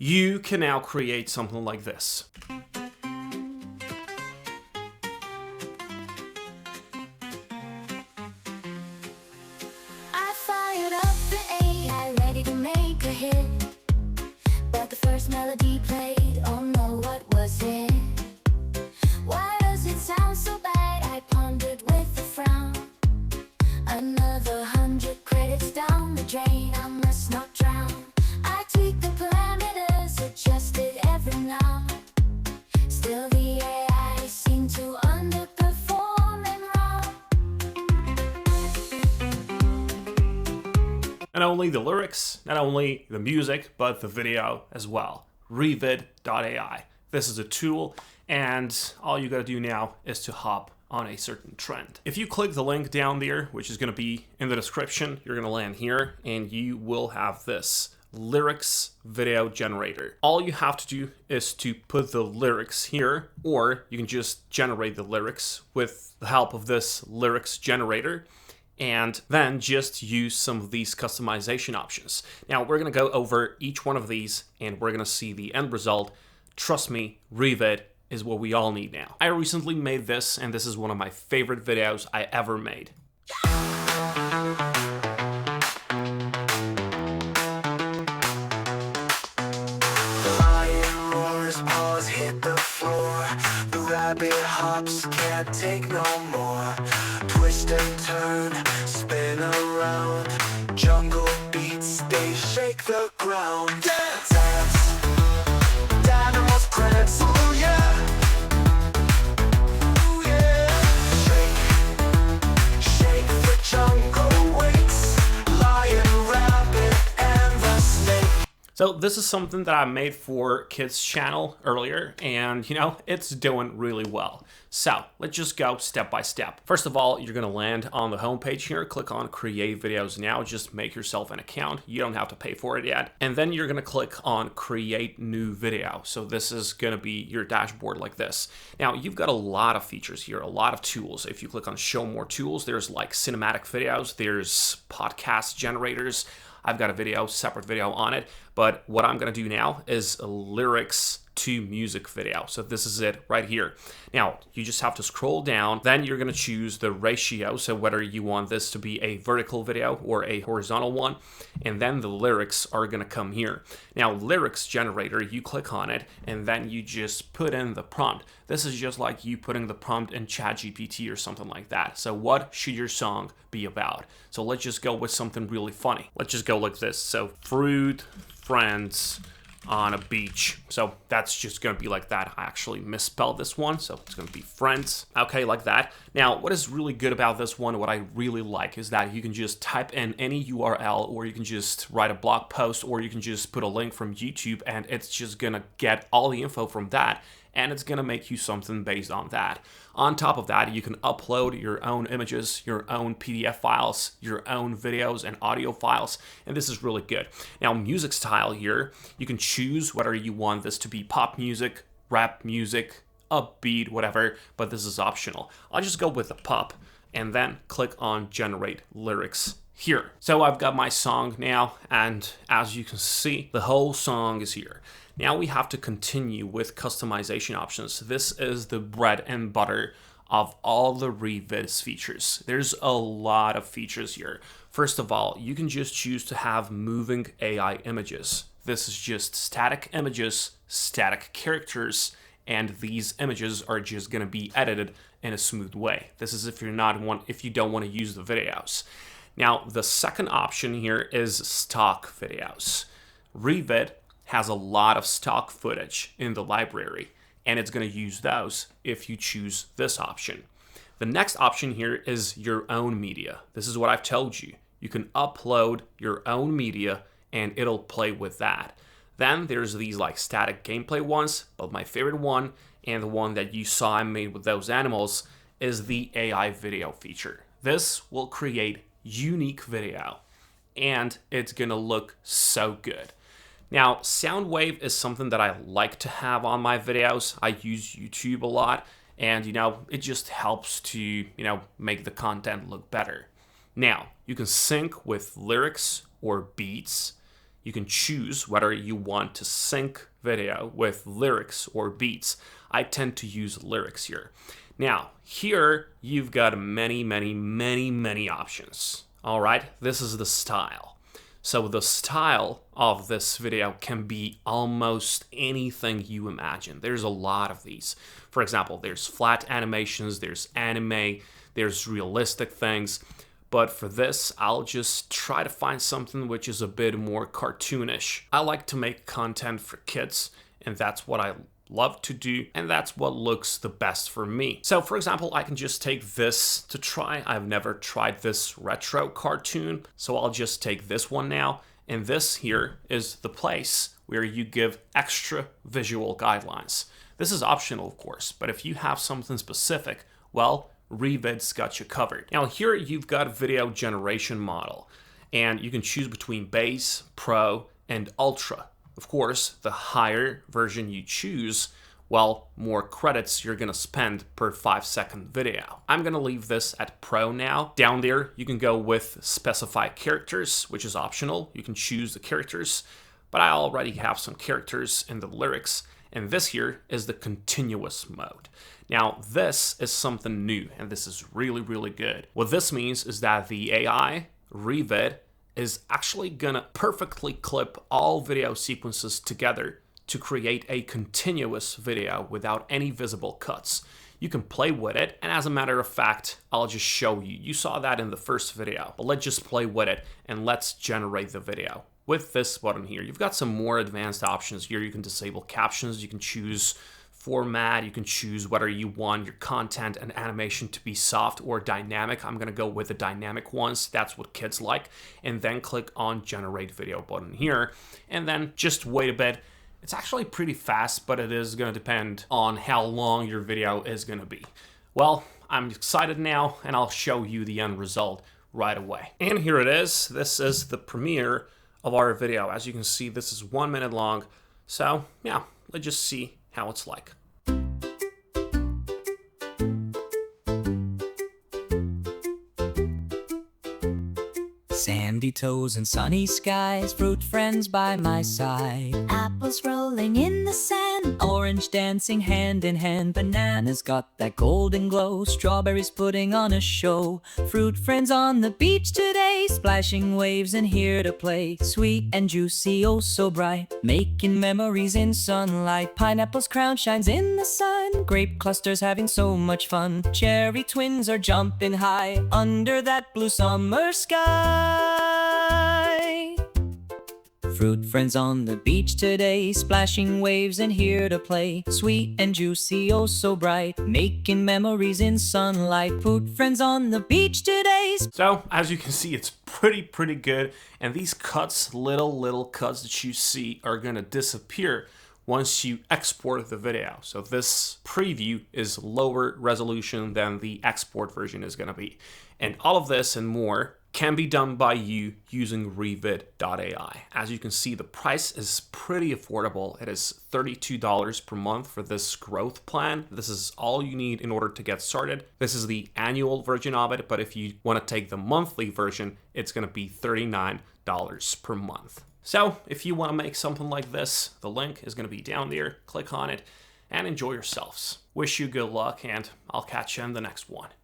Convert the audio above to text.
you can now create something like this. I fired up the AI, ready to make a hit, but the first melody played, oh no, what was it? Why does it sound so bad? I pondered with a frown. Another 100 credits down the drain, I must not drown. I tweaked the parameters, adjusted every knob. Still the AI seemed to underperform and wrong. Not only the lyrics, not only the music, but the video as well. Revid.ai. This is a tool, and all you gotta do now is to hop on a certain trend. If you click the link down there, which is gonna be in the description, you're gonna land here and you will have this lyrics video generator. All you have to do is to put the lyrics here, or you can just generate the lyrics with the help of this lyrics generator, and then just use some of these customization options. Now we're gonna go over each one of these and we're gonna see the end result. Trust me, Revid is what we all need now. I recently made this, and this is one of my favorite videos I ever made. The lion roars, paws hit the floor. The rabbit hops, can't take no more. Twist and turn, spin around. Jungle beats, they shake the ground. Dance, dance. The animals prance, ooh yeah. Ooh yeah. Shake, shake, the jungle waits. Lion, rabbit, and the snake. So this is something that I made for kids channel earlier, and it's doing really well. So let's just go step by step. First of all, you're gonna land on the homepage here, click on create videos now, just make yourself an account. You don't have to pay for it yet. And then you're gonna click on create new video. So this is gonna be your dashboard like this. Now you've got a lot of features here, a lot of tools. If you click on show more tools, there's like cinematic videos, there's podcast generators. I've got a separate video on it, but what I'm gonna do now is a lyrics to music video. So this is it right here. Now, you just have to scroll down, then you're gonna choose the ratio, so whether you want this to be a vertical video or a horizontal one, and then the lyrics are gonna come here. Now, lyrics generator, you click on it, and then you just put in the prompt. This is just like you putting the prompt in ChatGPT or something like that. So what should your song be about? So let's just go with something really funny. Let's just go like this. So fruit, friends, on a beach. So that's just gonna be like that. I actually misspelled this one, so it's gonna be friends. Okay, like that. Now, what is really good about this one, what I really like, is that you can just type in any URL, or you can just write a blog post, or you can just put a link from YouTube, and it's just gonna get all the info from that, and it's gonna make you something based on that. On top of that, you can upload your own images, your own PDF files, your own videos and audio files, and this is really good. Now, music style here, you can choose whether you want this to be pop music, rap music, upbeat, whatever, but this is optional. I'll just go with the pop and then click on generate lyrics here. So I've got my song now, and as you can see, the whole song is here. Now we have to continue with customization options. This is the bread and butter of all the Revid's features. There's a lot of features here. First of all, you can just choose to have moving AI images. This is just static images, static characters, and these images are just gonna be edited in a smooth way. This is if you don't want to use the videos. Now, the second option here is stock videos. Revid has a lot of stock footage in the library, and it's going to use those if you choose this option. The next option here is your own media. This is what I've told you. You can upload your own media and it'll play with that. Then there's these like static gameplay ones, but my favorite one, and the one that you saw I made with those animals, is the AI video feature. This will create unique video, and it's gonna look so good. Now, Soundwave is something that I like to have on my videos. I use YouTube a lot, and it just helps to make the content look better. Now, you can sync with lyrics or beats. you can choose whether you want to sync video with lyrics or beats. I tend to use lyrics here. Now, here you've got many options. All right, this is the style. So the style of this video can be almost anything you imagine. There's a lot of these. For example, there's flat animations, there's anime, there's realistic things. But for this, I'll just try to find something which is a bit more cartoonish. I like to make content for kids, and that's what I love to do, and that's what looks the best for me. So for example, I can just take this to try. I've never tried this retro cartoon, so I'll just take this one now. And this here is the place where you give extra visual guidelines. This is optional, of course, but if you have something specific, well, Revid's got you covered. Now here you've got a video generation model, and you can choose between base, pro, and ultra. Of course, the higher version you choose, well, more credits you're gonna spend per 5-second video. I'm gonna leave this at pro now. Down there, you can go with specify characters, which is optional. You can choose the characters, but I already have some characters in the lyrics, and this here is the continuous mode. Now, this is something new, and this is really good. What this means is that the AI, Revid, is actually gonna perfectly clip all video sequences together to create a continuous video without any visible cuts. You can play with it, and as a matter of fact, I'll just show you. You saw that in the first video, but let's just play with it and let's generate the video. With this button here, you've got some more advanced options here. You can disable captions, you can choose format, you can choose whether you want your content and animation to be soft or dynamic. I'm gonna go with the dynamic ones, that's what kids like. And then click on generate video button here, and then just wait a bit. It's actually pretty fast, but it is gonna depend on how long your video is gonna be. Well, I'm excited now, and I'll show you the end result right away. And here it is. This is the premiere of our video. As you can see, this is 1 minute long. So yeah, let's just see how it's like. Sandy toes and sunny skies, fruit friends by my side. Apples rolling in the sand. Orange dancing hand in hand, bananas got that golden glow, strawberries putting on a show. Fruit friends on the beach today, splashing waves and here to play. Sweet and juicy, oh so bright, making memories in sunlight. Pineapple's crown shines in the sun, grape clusters having so much fun. Cherry twins are jumping high under that blue summer sky. Fruit friends on the beach today, splashing waves and here to play. Sweet and juicy, oh so bright, making memories in sunlight. Fruit friends on the beach today. So as you can see, it's pretty good, and these cuts, little cuts that you see, are gonna disappear once you export the video. So this preview is lower resolution than the export version is gonna be. And all of this and more can be done by you using Revid.ai. As you can see, the price is pretty affordable. It is $32 per month for this growth plan. This is all you need in order to get started. This is the annual version of it, but if you want to take the monthly version, it's going to be $39 per month. So if you want to make something like this, the link is going to be down there. Click on it and enjoy yourselves. Wish you good luck, and I'll catch you in the next one.